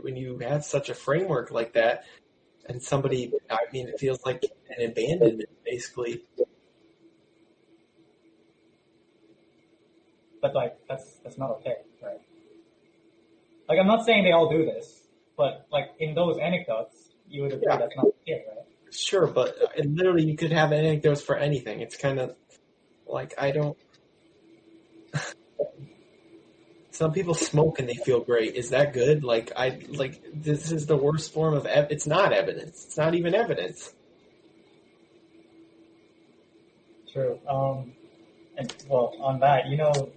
when you have such a framework like that, and somebody, I mean, it feels like an abandonment, basically. But like that's not okay, right? Like I'm not saying they all do this, but like in those anecdotes, you would agree that's not okay, right? Sure, but literally you could have anecdotes for anything. It's kind of like I don't. Some people smoke and they feel great. Is that good? Like this is the worst form of it's not evidence. It's not even evidence. True. And well, on that,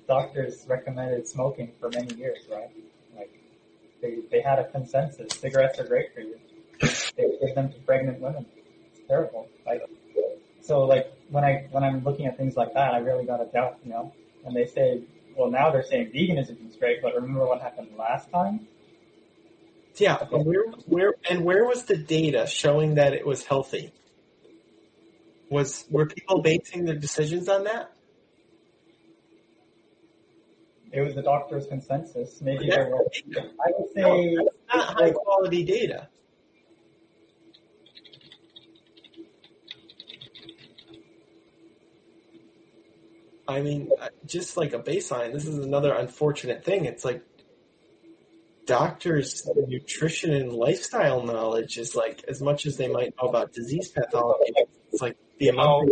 doctors recommended smoking for many years, right? Like they had a consensus. Cigarettes are great for you. They give them to pregnant women. It's terrible. So like when I'm looking at things like that, I really got to doubt, And they say, well, now they're saying veganism is great, but remember what happened last time? Yeah, where was the data showing that it was healthy? Were people basing their decisions on that? It was the doctor's consensus. Maybe there was. I would say that's not high quality data. I mean, just like a baseline, this is another unfortunate thing. It's like doctors' nutrition and lifestyle knowledge is like as much as they might know about disease pathology. It's like the amount.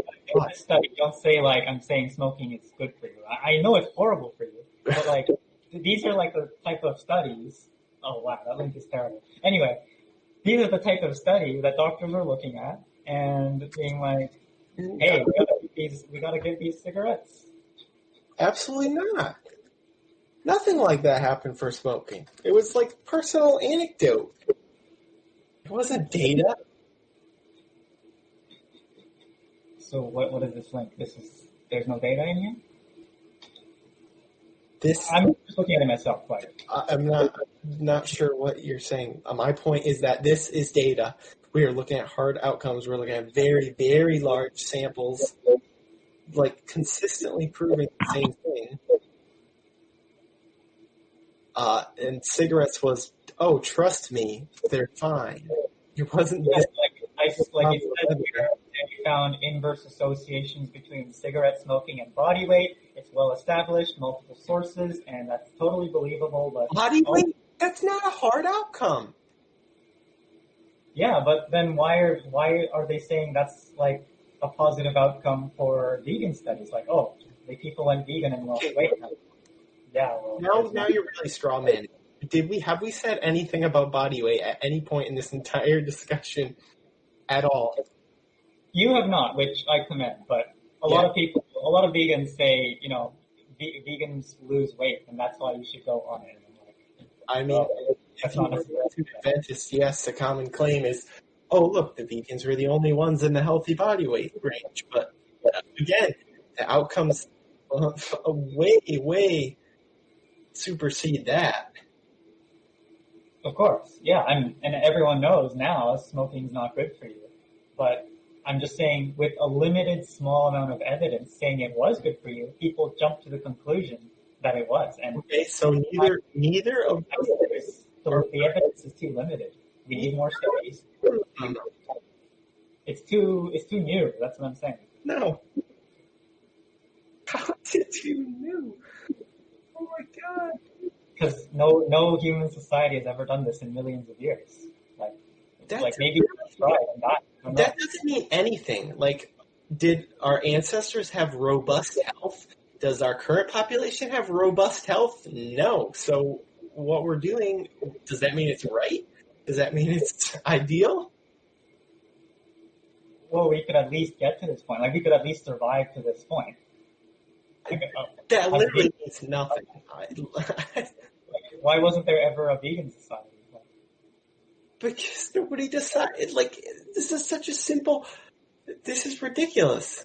Don't say like I'm saying smoking is good for you. I know it's horrible for you, but like these are like the type of studies. Oh wow, that link is terrible. Anyway, these are the type of studies that doctors are looking at and being like, hey, we gotta give these cigarettes. Absolutely not. Nothing like that happened for smoking. It was like personal anecdote. It wasn't data. So what is this link? There's no data in here? I'm just looking at it myself, quite. I'm not sure what you're saying. My point is that this is data. We are looking at hard outcomes. We're looking at very, very large samples, like consistently proving the same thing. And cigarettes was, oh, trust me, they're fine. It wasn't. Yeah, it said here, we found inverse associations between cigarette smoking and body weight. It's well established, multiple sources, and that's totally believable. But body weight? That's not a hard outcome. Yeah, but then why are they saying that's like a positive outcome for vegan studies? Like, oh, the people went vegan and lost weight. Yeah. Well, now you're really strawman. Have we said anything about body weight at any point in this entire discussion at all? You have not, which I commend. But a lot of vegans say, vegans lose weight, and that's why you should go on it. I mean, that's not necessarily Adventist. Yes, a common claim is, oh, look, the vegans were the only ones in the healthy body weight range. But again, the outcomes way supersede that. Of course, yeah, and everyone knows now smoking's not good for you. But I'm just saying, with a limited, small amount of evidence saying it was good for you, people jump to the conclusion that it was. And okay, so neither of those. The evidence is too limited. We need more studies. It's too new. That's what I'm saying. No. How is it too new? Oh my God. Because no human society has ever done this in millions of years. Maybe that doesn't mean anything. Like, did our ancestors have robust health? Does our current population have robust health? No. So what we're doing, does that mean it's right? Does that mean it's ideal? Well, we could at least get to this point. Like, we could at least survive to this point. That literally means nothing. Why wasn't there ever a vegan society? Because nobody decided. Like, this is such a simple. This is ridiculous.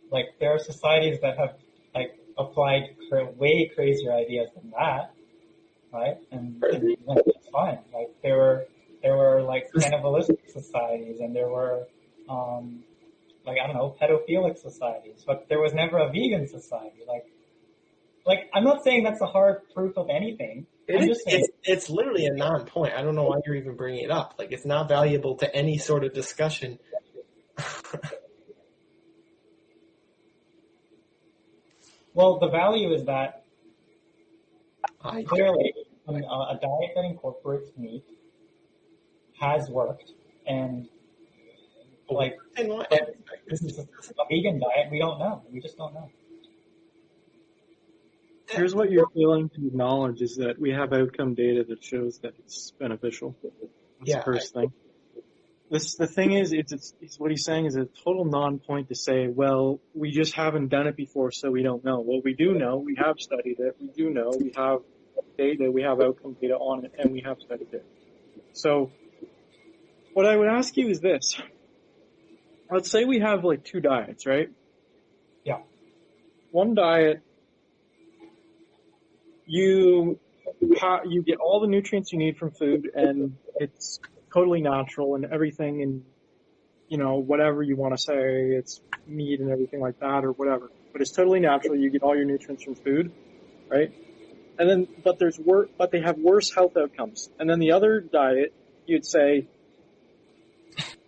Like, there are societies that have applied way crazier ideas than that, right? And it's fine. Like, there were like cannibalistic societies, and there were pedophilic societies, but there was never a vegan society. Like I'm not saying that's a hard proof of anything, I'm just saying. It's literally a non-point. I don't know why you're even bringing it up. Like, it's not valuable to any sort of discussion. Well, the value is that I clearly a diet that incorporates meat has worked, and like, in what but aspect? this is a vegan diet. We don't know. We just don't know. Here's what you're failing to acknowledge is that we have outcome data that shows that it's beneficial. That's Yeah, the first thing. The thing is, it's what he's saying is a total non-point to say, well, we just haven't done it before, so we don't know. Well, we do know. We have studied it. We do know. We have data. We have outcome data on it, and we have studied it. So what I would ask you is this. Let's say we have like two diets, right? Yeah. One diet, you get all the nutrients you need from food, and it's totally natural and everything, and whatever you want to say, it's meat and everything like that or whatever. But it's totally natural. You get all your nutrients from food, right? And then, but they have worse health outcomes. And then the other diet, you'd say,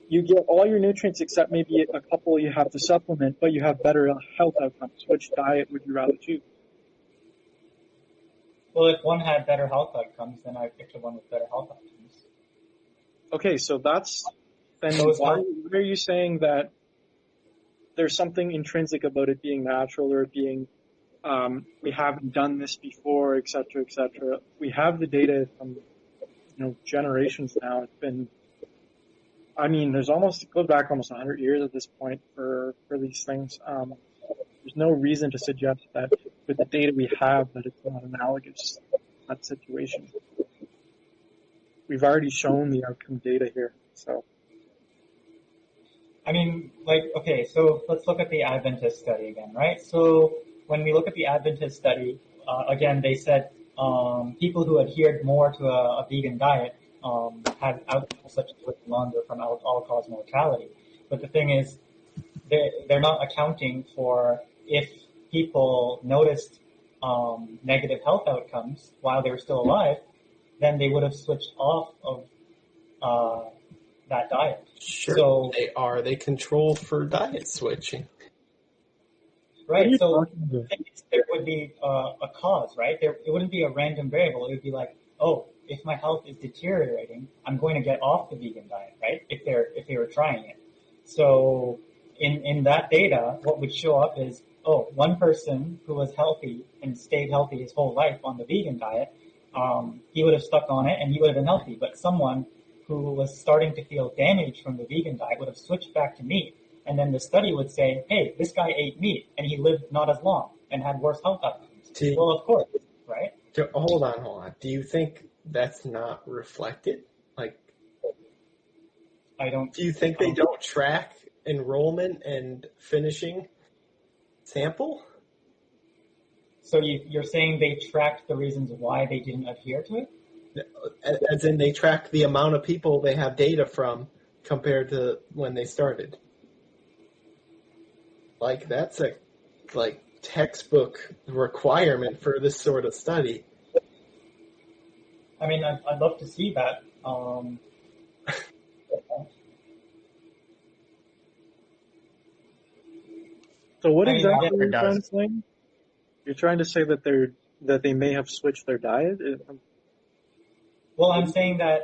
you get all your nutrients except maybe a couple you have to supplement, but you have better health outcomes. Which diet would you rather choose? Well, if one had better health outcomes, then I'd pick the one with better health outcomes. Okay, so then So why are you saying that there's something intrinsic about it being natural or it being, we haven't done this before, et cetera, et cetera. We have the data from, generations now. It's been, it goes back almost 100 years at this point for these things. There's no reason to suggest that with the data we have that it's not analogous to that situation. We've already shown the outcome data here, so. Okay, so let's look at the Adventist study again, right? So when we look at the Adventist study, again, they said people who adhered more to a vegan diet had outcomes such as living longer from all-cause mortality. But the thing is, they're not accounting for if people noticed negative health outcomes while they were still alive, then they would have switched off of that diet. Sure, So they control for diet switching. Right, so there would be a cause, right? It wouldn't be a random variable. It would be like, oh, if my health is deteriorating, I'm going to get off the vegan diet, right? If they were trying it. So in that data, what would show up is, oh, one person who was healthy and stayed healthy his whole life on the vegan diet, he would have stuck on it and he would have been healthy. But someone who was starting to feel damaged from the vegan diet would have switched back to meat. And then the study would say, hey, this guy ate meat and he lived not as long and had worse health outcomes. Well, of course, right? Hold on. Do you think that's not reflected? Like, I don't. Do you think they don't track enrollment and finishing sample? So you're saying they tracked the reasons why they didn't adhere to it? As in they track the amount of people they have data from compared to when they started. Like, that's a textbook requirement for this sort of study. I mean, I'd love to see that. So what exactly are you trying to say? You're trying to say that they may have switched their diet? Well, I'm saying that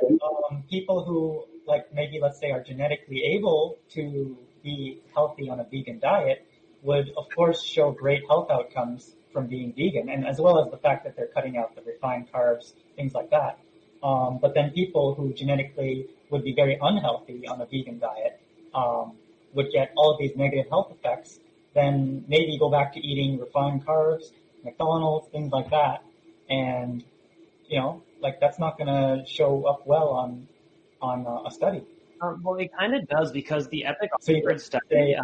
people who, maybe let's say are genetically able to be healthy on a vegan diet would, of course, show great health outcomes from being vegan, and as well as the fact that they're cutting out the refined carbs, things like that. But then people who genetically would be very unhealthy on a vegan diet would get all of these negative health effects, then maybe go back to eating refined carbs, McDonald's, things like that, and that's not going to show up well on a study. Well, it kind of does, because the Epic Oxford study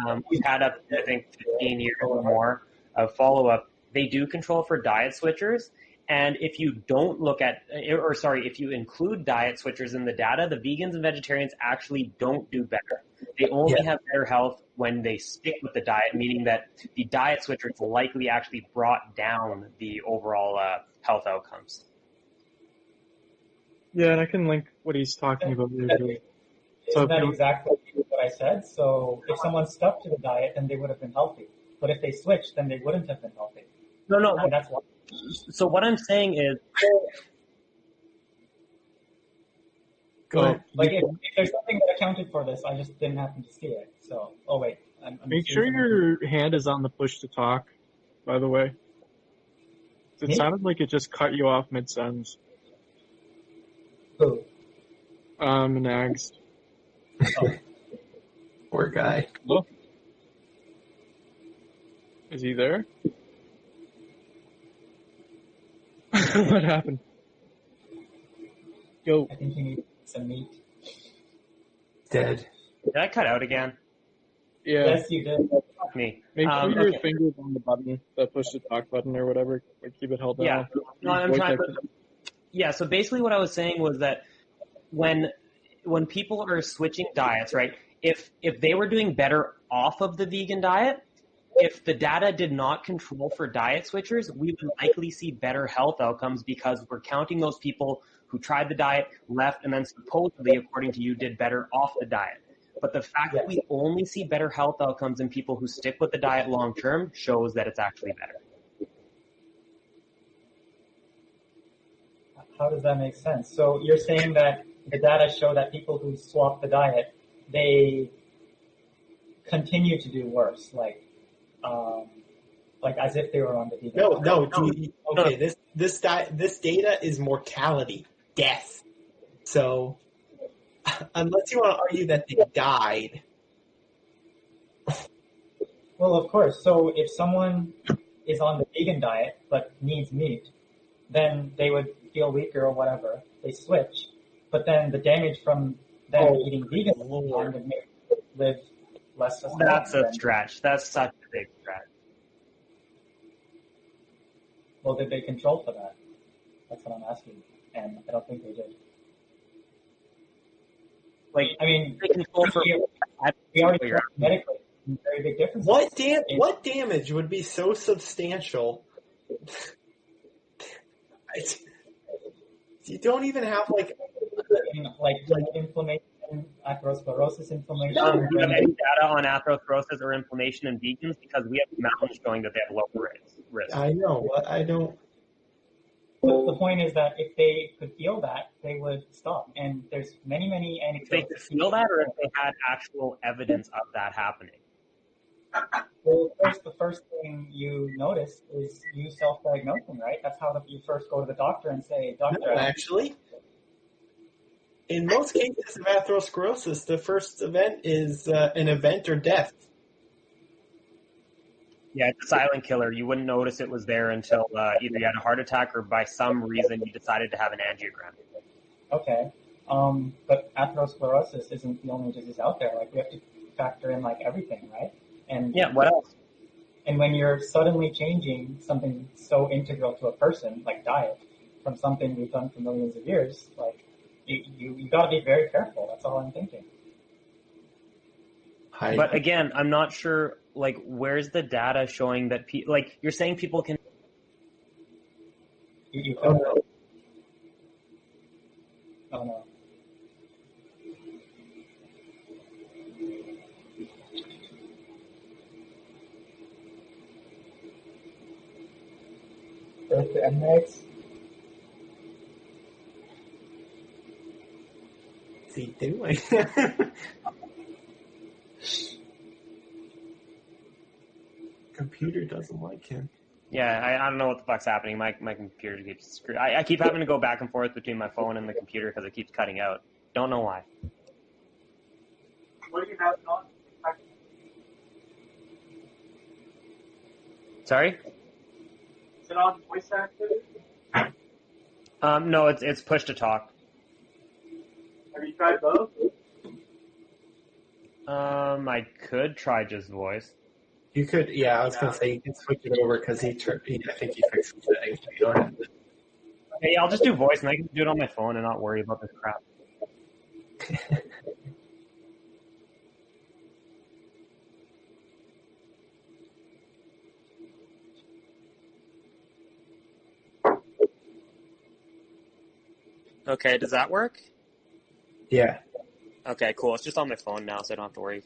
had up, I think, 15 years or more of follow-up. They do control for diet switchers, and if you don't look at, if you include diet switchers in the data, the vegans and vegetarians actually don't do better. They only have better health when they stick with the diet, meaning that the diet switchers likely actually brought down the overall health outcomes. Yeah, and I can link what he's talking about here too. So Isn't that exactly what I said? So if someone stuck to the diet, then they would have been healthy. But if they switched, then they wouldn't have been healthy. No. And that's why. So what I'm saying is, Go ahead. Like if there's something that accounted for this, I just didn't happen to see it. So, oh wait, I'm make seeing sure something. your hand is on the push to talk, by the way. It Me? sounded like it just cut you off mid-sentence. Who? Nags. Oh, Poor guy. Look. Is he there? What happened? Yo, I think you need some meat. Dead. did I cut out again? yeah. Yes, you did. Fuck me. Make sure your Okay. finger's on the button, the push to talk button or whatever. Like keep it held down. Yeah. No, I'm Voice trying activity. to. Yeah. So basically, what I was saying was that when people are switching diets, right? If they were doing better off of the vegan diet, if the data did not control for diet switchers, we would likely see better health outcomes because we're counting those people who tried the diet, left, and then supposedly, according to you, did better off the diet. But the fact that we only see better health outcomes in people who stick with the diet long term shows that it's actually better. How does that make sense? So you're saying that the data show that people who swap the diet, they continue to do worse, like as if they were on the vegan diet. No. Okay, this data is mortality, death. So unless you want to argue that they died, Well, of course. So if someone is on the vegan diet but needs meat, then they would feel weaker or whatever. They switch, but then the damage from them eating vegan Lord. would make them live less. That's a than- stretch. That's such a big stretch. Well, did they control for that? That's what I'm asking, and I don't think they did. Like, I mean, they control for. we already know medically very big differences. what damage would be so substantial? You don't even have like inflammation, atherosclerosis inflammation. Do you have any data on atherosclerosis or inflammation in vegans? Because we have mountains showing that they have lower risk. I know, but I don't. But the point is that if they could feel that, they would stop. And there's many If they anecdotes. could feel that, or if they had actual evidence of that happening. Well, the first thing you notice is you self-diagnosing, right? That's how you first go to the doctor and say, "Doctor." No, actually, in most cases of atherosclerosis, the first event is an event or death. Yeah, it's a silent killer. You wouldn't notice it was there until either you had a heart attack or by some reason you decided to have an angiogram. Okay. But atherosclerosis isn't the only disease out there. Like, we have to factor in like everything, right? And Yeah, what else? And when you're suddenly changing something so integral to a person, like diet, from something we've done for millions of years, like you got to be very careful. That's all I'm thinking. But again, I'm not sure. Like, where's the data showing that? Like, you're saying people can. You Oh, no. Oh no. Earth to Emirates. What's he doing? Computer doesn't like him. Yeah, I don't know what the fuck's happening. My computer keeps screwed. I keep having to go back and forth between my phone and the computer because it keeps cutting out. Don't know why. What do you have on? Sorry? Is it on voice activity? No, it's push to talk. Have you tried both? I could try just voice. You could, yeah. I was gonna say you can switch it over because I think he fixed the settings. You don't have to. Hey, I'll just do voice and I can do it on my phone and not worry about this crap. Okay, does that work? Yeah. Okay, cool. It's just on my phone now, so I don't have to worry